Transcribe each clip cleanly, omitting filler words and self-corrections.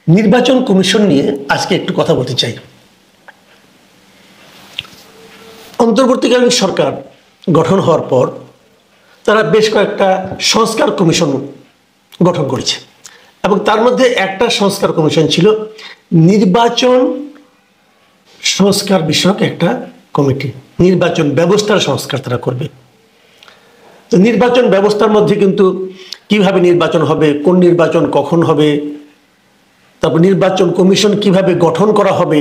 নির্বাচন কমিশন নিয়ে আজকে একটু কথা বলতে চাই। অন্তর্বর্তীকালীন সরকার গঠন হওয়ার পর তারা বেশ কয়েকটা সংস্কার কমিশন গঠন করেছে এবং তার মধ্যে একটা সংস্কার কমিশন ছিল নির্বাচন সংস্কার বিষয়ক একটা কমিটি। নির্বাচন ব্যবস্থার সংস্কার তারা করবে। তো নির্বাচন ব্যবস্থার মধ্যে কিন্তু কিভাবে নির্বাচন হবে, কোন নির্বাচন কখন হবে, তারপর নির্বাচন কমিশন কিভাবে গঠন করা হবে,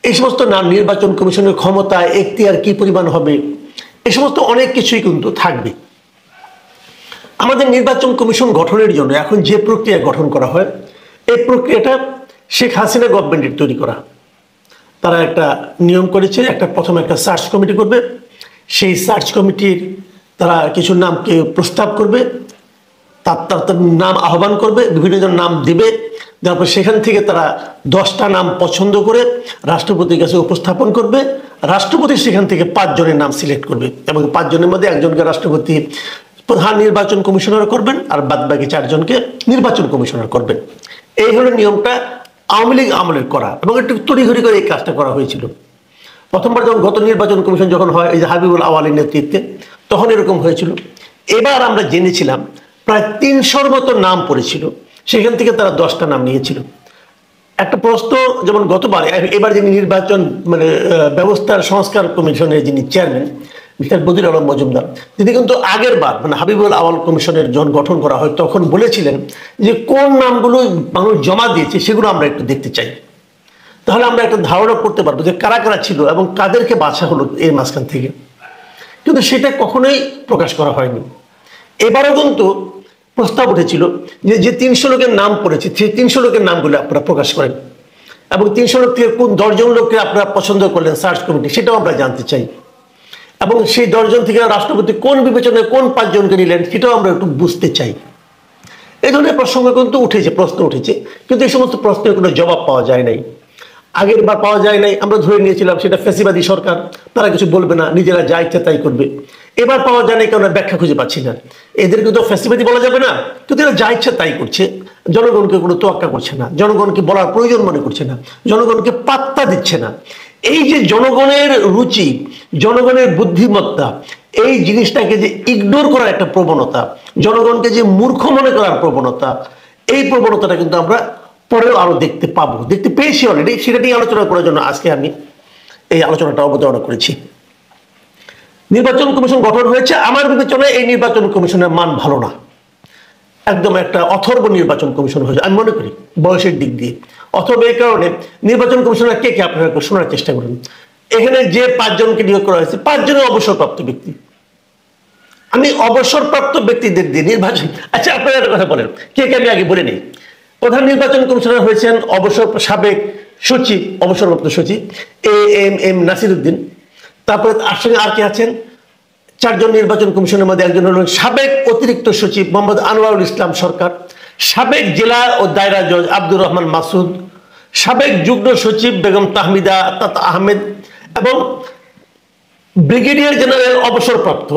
এই সমস্ত নাম, নির্বাচন কমিশনের ক্ষমতা এখতিয়ার কি পরিমাণ হবে, এই সমস্ত অনেক কিছুই কিন্তু থাকবে। আমাদের নির্বাচন কমিশন গঠনের জন্য এখন যে প্রক্রিয়া গঠন করা হয়, এই প্রক্রিয়াটা শেখ হাসিনা গভর্নমেন্টের তৈরি করা। তারা একটা নিয়ম করেছে, প্রথমে একটা সার্চ কমিটি করবে। সেই সার্চ কমিটির তারা কিছু নামকে প্রস্তাব করবে, তার নাম আহ্বান করবে, বিভিন্ন জন নাম দিবে। তারপর সেখান থেকে তারা 10টা নাম পছন্দ করে রাষ্ট্রপতির কাছে উপস্থাপন করবে। রাষ্ট্রপতি সেখান থেকে 5 জনের নাম সিলেক্ট করবে এবং 5 জনের মধ্যে একজনকে রাষ্ট্রপতি প্রধান নির্বাচন কমিশনার করবেন আর বাদবাকি 4 জনকে নির্বাচন কমিশনার করবেন। এই হলো নিয়মটা আওয়ামী লীগ আমলের করা এবং একটু তড়িঘড়ি করে এই কাজটা করা হয়েছিল। প্রথমবার যখন গত নির্বাচন কমিশন যখন হয়, এই যে হাবিবুল আওয়ালের নেতৃত্বে, তখন এরকম হয়েছিল। এবার আমরা জেনেছিলাম প্রায় 300-র মতো নাম পড়েছিল, সেখান থেকে তারা 10টা নাম নিয়েছিল। একটা প্রশ্ন, যেমন গতবার, এবার যিনি নির্বাচন ব্যবস্থার সংস্কার কমিশনের যিনি চেয়ারম্যান মিস্টার বদিউল আলম মজুমদার, তিনি কিন্তু আগের বার হাবিবুল আওয়াল কমিশনের যখন গঠন করা হয় তখন বলেছিলেন যে কোন নামগুলো মানুষ জমা দিয়েছে সেগুলো আমরা একটু দেখতে চাই, তাহলে আমরা একটা ধারণা করতে পারবো যে কারা কারা ছিল এবং কাদেরকে বাছা হলো এর মাঝখান থেকে। কিন্তু সেটা কখনোই প্রকাশ করা হয়নি। এবারও কিন্তু প্রস্তাব উঠেছিল যে 300 লোকের নাম পড়েছে, সেই 300 লোকের নামগুলো আপনারা প্রকাশ করেন এবং 300 লোক থেকে কোন 10 জন লোককে আপনারা পছন্দ করলেন সার্চ কমিটি, সেটাও আমরা জানতে চাই। এবং সেই 10 জন থেকে রাষ্ট্রপতি কোন বিবেচনায় কোন 5 জনকে নিলেন সেটাও আমরা একটু বুঝতে চাই। এই ধরনের প্রসঙ্গ কিন্তু প্রশ্ন উঠেছে, কিন্তু এই সমস্ত প্রশ্নের কোনো জবাব পাওয়া যায় নাই। আগের বার পাওয়া যায় নাই, আমরা ধরে নিয়েছিলাম সেটা ফ্যাসিবাদী সরকার, তারা কিছু বলবে না, নিজেরা যা ইচ্ছা তাই করবে। এবার পাওয়া যায় নাই, কারণ ব্যাখ্যা খুঁজে পাচ্ছি না। এদেরকে তো ফ্যাসিবাদী বলা যাবে না, কিন্তু এরা যা ইচ্ছা তাই করছে, জনগণকে কোনো তোয়াক্কা করছে না, জনগণকে বলার প্রয়োজন মনে করছে না, জনগণকে পাত্তা দিচ্ছে না। এই যে জনগণের রুচি, জনগণের বুদ্ধিমত্তা, এই জিনিসটাকে যে ইগনোর করার একটা প্রবণতা, জনগণকে যে মূর্খ মনে করার প্রবণতা, এই প্রবণতাটা কিন্তু আমরা পরেও আরো দেখতে পেয়েছি অলরেডি। সেটা নিয়ে আলোচনা করার জন্য আজকে আমি এই আলোচনাটা অবতারণা করেছি। নির্বাচন কমিশন গঠন হয়েছে, আমার বিবেচনায় এই নির্বাচন কমিশনের মান ভালো না, একদম একটা অথর্ব নির্বাচন কমিশন হয়েছে আমি মনে করি বয়সের দিক দিয়ে। অথবা এই কারণে নির্বাচন কমিশনার কে কে আপনারা শোনার চেষ্টা করুন। এখানে যে 5 জনকে নিয়োগ করা হয়েছে, 5 জনের অবসরপ্রাপ্ত ব্যক্তি। আমি অবসরপ্রাপ্ত ব্যক্তিদের দিয়ে নির্বাচন, আচ্ছা আপনারা একটা কথা বলেন, কে কে আমি আগে বলে নিই। প্রধান নির্বাচন কমিশনার হয়েছেন সাবেক সচিব, অবসরপ্রাপ্ত সচিব এম নাসির উদ্দিন। তারপরে আসলে আর কে আছেন, 4 জন নির্বাচন কমিশনের মধ্যে একজন হলেন সাবেক অতিরিক্ত সচিব মোহাম্মদ আনোয়ারুল ইসলাম সরকার, সাবেক জেলা ও দায়রা জজ আব্দুর রহমান মাসুদ, সাবেক যুগ্ম সচিব বেগম তাহমিদা আহমেদ এবং ব্রিগেডিয়ার জেনারেল অবসরপ্রাপ্ত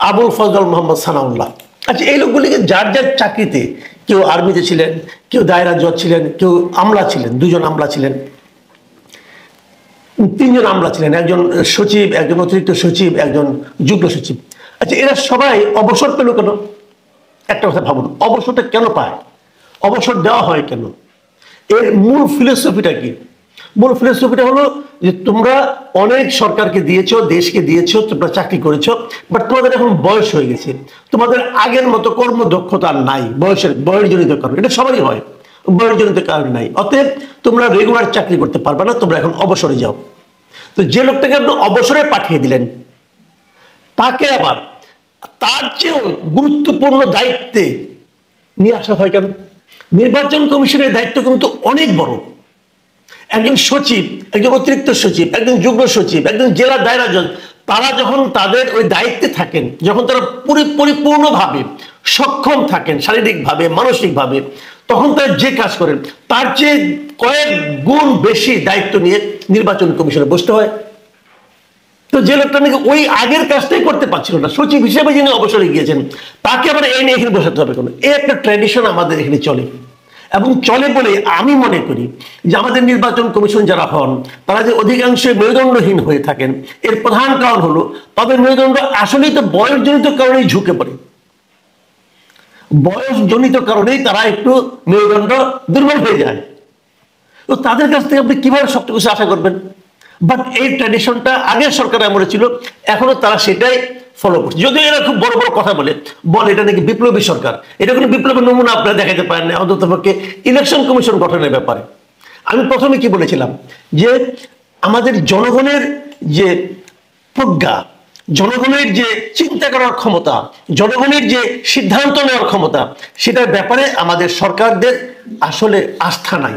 আবুল ফজল মোহাম্মদ সানাউল্লাহ। আচ্ছা, এই লোকগুলিকে যার যার চাকরিতে, কেউ আর্মিতে ছিলেন, কেউ দায়রা জজ ছিলেন, কেউ আমলা ছিলেন, 2 জন আমলা ছিলেন, 3 জন আমলা ছিলেন, একজন সচিব, একজন অতিরিক্ত সচিব, একজন যুগ্ম সচিব। আচ্ছা, এরা সবাই অবসর পেল কেন? একটা কথা ভাবুন, অবসরটা কেন পায়, অবসর দেওয়া হয় কেন? এর মূল ফিলোসফিটা কি? মূল ফিলোসফিটা হলো যে তোমরা অনেক সরকারকে দিয়েছো, দেশকে দিয়েছো, তোমরা চাকরি করেছো, বাট তোমাদের এখন বয়স হয়ে গেছে, তোমাদের আগের মতো কর্মদক্ষতা নাই, বয়সজনিত কারণ, এটা সবারই হয়, বয়সজনিত কারণ নাই, অতএব তোমরা রেগুলার চাকরি করতে পারবে না, তোমরা এখন অবসরে যাও। তো যে লোকটাকে আপনি অবসরে পাঠিয়ে দিলেন, তাকে আবার তার চেয়েও গুরুত্বপূর্ণ দায়িত্বে নিয়ে আসা হয় কেন? নির্বাচন কমিশনের দায়িত্ব কিন্তু অনেক বড়। একজন সচিব, একজন অতিরিক্ত সচিব, একজন যুগ্ম সচিব, একজন জেলা দায়রা জজ, তারা যখন তাদের ওই দায়িত্বে থাকেন, যখন তারা পরিপূর্ণভাবে সক্ষম থাকেন শারীরিকভাবে, মানসিকভাবে, তখন তারা যে কাজ করেন তার চেয়ে কয়েক গুণ বেশি দায়িত্ব নিয়ে নির্বাচন কমিশনে বসতে হয়। তো যে লোকটা নাকি ওই আগের কাজটাই করতে পারছিল না, সচিব হিসেবে যিনি অবসরে গিয়েছেন, তাকে আবার এই নিয়ে এখানে বসাতে হবে কেন? এই একটা ট্র্যাডিশন আমাদের এখানে চলে এবং চলে বলে আমি মনে করি যে আমাদের নির্বাচন কমিশন যারা হন তারা যে অধিকাংশ মেরুদণ্ডহীন হয়ে থাকেন, এর প্রধান কারণ হলো তাদের মেরুদণ্ড আসলেই তো বয়সজনিত কারণেই ঝুঁকে পড়ে। বয়সজনিত কারণেই তারা একটু মেরুদণ্ড দুর্বল হয়ে যায়। তো তাদের কাছ থেকে আপনি কিভাবে সবটুকু আশা করবেন? বাট এই ট্র্যাডিশনটা আগের সরকার আমলে ছিল, এখনো তারা সেটাই ফলো করছে। যদিও এরা খুব বড় বড় কথা বলে এটা নাকি বিপ্লবী সরকার, এটা কোনো বিপ্লবের নমুনা আপনারা দেখাতে পারেন না অন্ততপক্ষে ইলেকশন কমিশন গঠনের ব্যাপারে। আমি প্রথমে কি বলেছিলাম যে আমাদের জনগণের যে প্রজ্ঞা, জনগণের যে চিন্তা করার ক্ষমতা, জনগণের যে সিদ্ধান্ত নেওয়ার ক্ষমতা, সেটার ব্যাপারে আমাদের সরকারদের আসলে আস্থা নাই।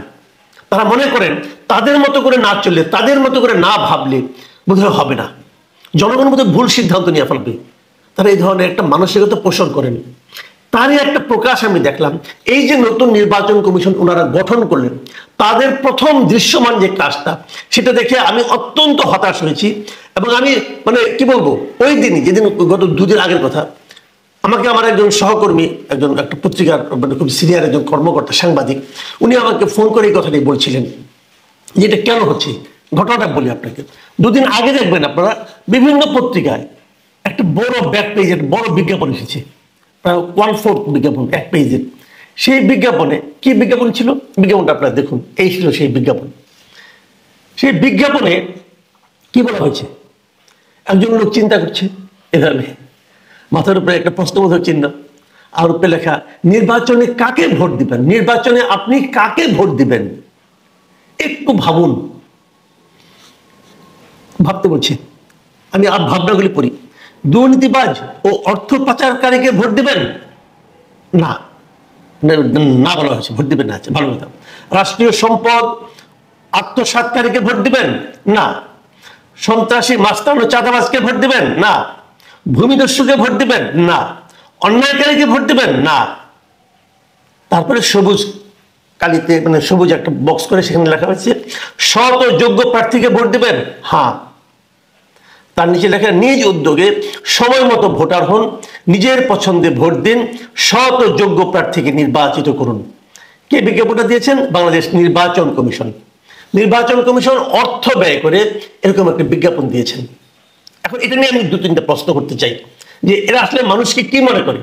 তারা মনে করেন তাদের মতো করে না চললে, তাদের মতো করে না ভাবলে বোধহয় হবে না, জনগণ বোধহয় ভুল সিদ্ধান্ত নিয়ে ফেলবে। তারা এই ধরনের একটা মানসিকতা পোষণ করেন। তারই একটা প্রকাশ আমি দেখলাম এই যে নতুন নির্বাচন কমিশন ওনারা গঠন করলেন, তাদের প্রথম দৃশ্যমান যে কাজটা, সেটা দেখে আমি অত্যন্ত হতাশ হয়েছি। এবং আমি মানে কি বলবো, ওই দিনই যেদিন গত দুদিন আগের কথা, আমাকে আমার একজন সহকর্মী, একটা পত্রিকার মানে খুব সিনিয়র একজন কর্মকর্তা, সাংবাদিক, উনি আমাকে ফোন করে এই কথাটি বলছিলেন যে এটা কেন হচ্ছে। ঘটনাটা বলি আপনাকে। দুদিন আগে দেখবেন আপনারা বিভিন্ন পত্রিকায় একটা বড় ব্যাক পেজের বড় বিজ্ঞাপন এসেছে, প্রায় 1/4 বিজ্ঞাপন এক পেজের। সেই বিজ্ঞাপনে কি বিজ্ঞাপন ছিল, বিজ্ঞাপনটা আপনারা দেখুন, এই ছিল সেই বিজ্ঞাপন। সেই বিজ্ঞাপনে কি বলা হয়েছে, একজন লোক চিন্তা করছে এভাবে, মাথার উপরে একটা প্রশ্নবোধক চিহ্ন, আর উপরে লেখা নির্বাচনে কাকে ভোট দিবেন, নির্বাচনে আপনি কাকে ভোট দিবেন। একটু ভাবুন, ভাবতে বলছি, আমি আর ভাবনাগুলি পড়ি। দুর্নীতিবাজ ও অর্থ পাচারকারীকে ভোট দিবেন না, না বলা হয়েছে, ভোট দিবেন না, আছে ভালো কথা। রাষ্ট্রীয় সম্পদ আত্মসাৎকারীকে ভোট দিবেন না, সন্ত্রাসী মাস্তান ও চাঁদাবাজকে ভোট দিবেন না, ভূমিদস্যুকে ভোট দিবেন না, অন্যায়কারীকে ভোট দিবেন না। তারপরে সবুজ কালিতে মানে সবুজ একটা বক্স করে সেখানে লেখা হয়েছে সৎ ও যোগ্য প্রার্থীকে ভোট দিবেন হ্যাঁ। তার নিচে লেখা নিজ উদ্যোগে সময় মতো ভোটার হন, নিজের পছন্দে ভোট দিন, সৎ ও যোগ্য প্রার্থীকে নির্বাচিত করুন। কে বিজ্ঞাপনটা দিয়েছেন? বাংলাদেশ নির্বাচন কমিশন। নির্বাচন কমিশন অর্থ ব্যয় করে এরকম একটা বিজ্ঞাপন দিয়েছেন। এখন এটা নিয়ে আমি 2-3টা প্রশ্ন করতে চাই যে এরা আসলে মানুষকে কি মনে করে।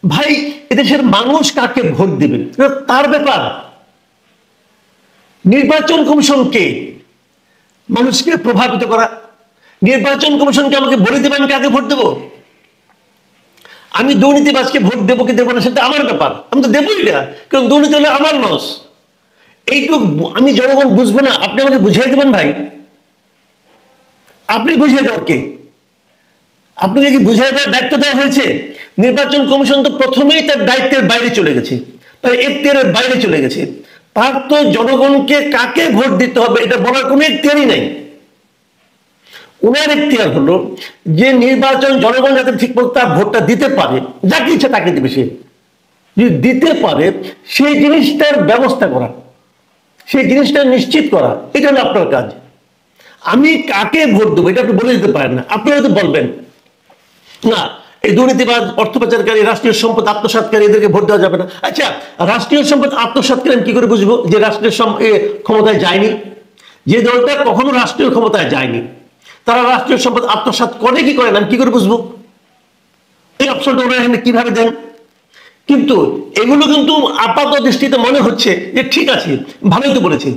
ভাই, এদেশের মানুষ কাকে ভোট দিবে তার ব্যাপার। নির্বাচন কমিশন কে? মানুষকে প্রভাবিত করা। নির্বাচন কমিশনকে আমাকে বলে দেবেন কাকে ভোট দেবো? আমি দুর্নীতিবাজকে ভোট দেবো কি দেবো না সেটা আমার ব্যাপার, আমি তো দেবই না, কারণ দুর্নীতি হলে আমার লস। এইটুকু আমি জনগণ বুঝবো না, আপনি আমাকে বুঝিয়ে দেবেন ভাই। আপনি বুঝিয়ে দেওয়ার কে? আপনাকে কি বুঝিয়ে দেওয়ার দায়িত্ব দেওয়া হয়েছে? নির্বাচন কমিশন তো প্রথমেই তার দায়িত্বের বাইরে চলে গেছে, তার এখতিয়ারের বাইরে চলে গেছে। তার তো জনগণকে কাকে ভোট দিতে হবে এটা বলার কোনো এখতিয়ারই নাই। ওনার এখতিয়ার হলো যে নির্বাচন জনগণ যাতে ঠিক মতো তার ভোটটা দিতে পারে, যাকে ইচ্ছা তাকে দিবে, সে যদি দিতে পারে সেই জিনিসটার ব্যবস্থা করা, সেই জিনিসটা নিশ্চিত করা, এটা হলো আপনার কাজ। আমি কাকে ভোট দেবো এটা আপনি বলে দিতে পারেন না। আপনি হয়তো বলবেন না এই দুর্নীতিবাজ, অর্থ পাচারকারী, রাষ্ট্রীয় সম্পদ আত্মসাৎকারী, এদেরকে ভোট দেওয়া যাবে না। আচ্ছা, রাষ্ট্রীয় সম্পদ আত্মসাৎকারী আমি কি করে বুঝবো যে রাষ্ট্রীয় ক্ষমতায় যায়নি? যে দলটা কখনো রাষ্ট্রীয় ক্ষমতায় যায়নি তারা রাষ্ট্রীয় সম্পদ আত্মসাৎ করে কি করে না আমি কি করে বুঝবো? এই অপশনটা ওরা এখানে কিভাবে দেন? কিন্তু এগুলো কিন্তু আপাত দৃষ্টিতে মনে হচ্ছে যে ঠিক আছে, ভালোই তো বলেছে,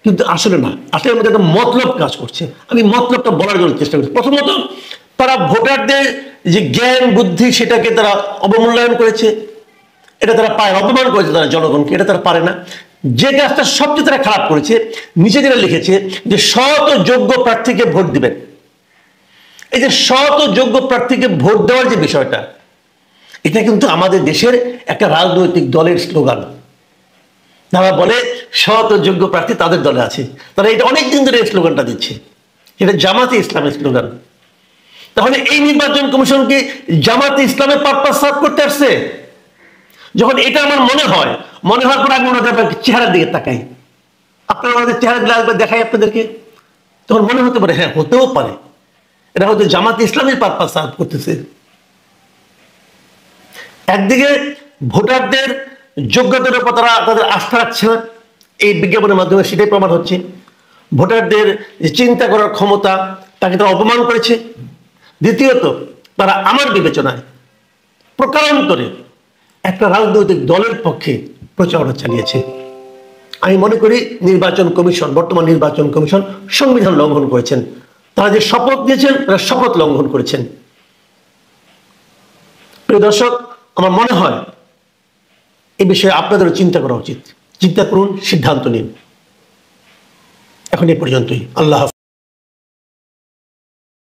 কিন্তু আসলে না, আসলে আমাদের একটা মতলব কাজ করছে। আমি মতলবটা বলার জন্য চেষ্টা করছি। প্রথমত, তারা ভোটারদের যে জ্ঞান বুদ্ধি সেটাকে তারা অবমূল্যায়ন করেছে, এটা তারা পায়, অপমান করেছে তারা জনগণকে, এটা তারা পারে না। যে কাজটা সবচেয়ে তারা খারাপ করেছে, নিচে যারা লিখেছে যে সৎ ও যোগ্য প্রার্থীকে ভোট দিবেন। এই যে সৎ ও যোগ্য প্রার্থীকে ভোট দেওয়ার যে বিষয়টা, এটা কিন্তু আমাদের দেশের একটা রাজনৈতিক দলের স্লোগান। তারা বলে সৎ ও যোগ্য প্রার্থী তাদের দলে আছে, তারা এটা অনেকদিন ধরে এই স্লোগানটা দিচ্ছে। এটা জামাতে ইসলামের স্লোগান। তাহলে এই নির্বাচন কমিশন কি জামাতে ইসলামের পারপাস সার্ভ করতে আসছে? যখন এটা আমার মনে হওয়ার পর আমি ওনাদের চেহারার দিকে তাকাই, আপনারা ওনাদের চেহারাগুলো একবার দেখাই আপনাদেরকে, তখন মনে হতে পারে হ্যাঁ, হতেও পারে এটা হয়তো জামাতে ইসলামের পারপাস সার্ভ করতেছে। একদিকে ভোটারদের যোগ্যতার উপর তারা তাদের আস্থা রাখছে না, এই বিজ্ঞাপনের মাধ্যমে সেটাই প্রমাণ হচ্ছে। ভোটারদের যে চিন্তা করার ক্ষমতা, তাকে তারা অপমান করেছে। দ্বিতীয়ত, তারা আমার বিবেচনায় প্রকারান্তরে একটা রাজনৈতিক দলের পক্ষে প্রচারণা চালিয়েছে। আমি মনে করি নির্বাচন কমিশন, বর্তমান নির্বাচন কমিশন সংবিধান লঙ্ঘন করেছেন। তারা যে শপথ নিয়েছেন, তারা শপথ লঙ্ঘন করেছেন। প্রিয় দর্শক, আমার মনে হয় এই বিষয়ে আপনাদেরও চিন্তা করা উচিত। চিন্তা করুন, সিদ্ধান্ত নিন। এখন এ পর্যন্তই। আল্লাহ হাফেজ।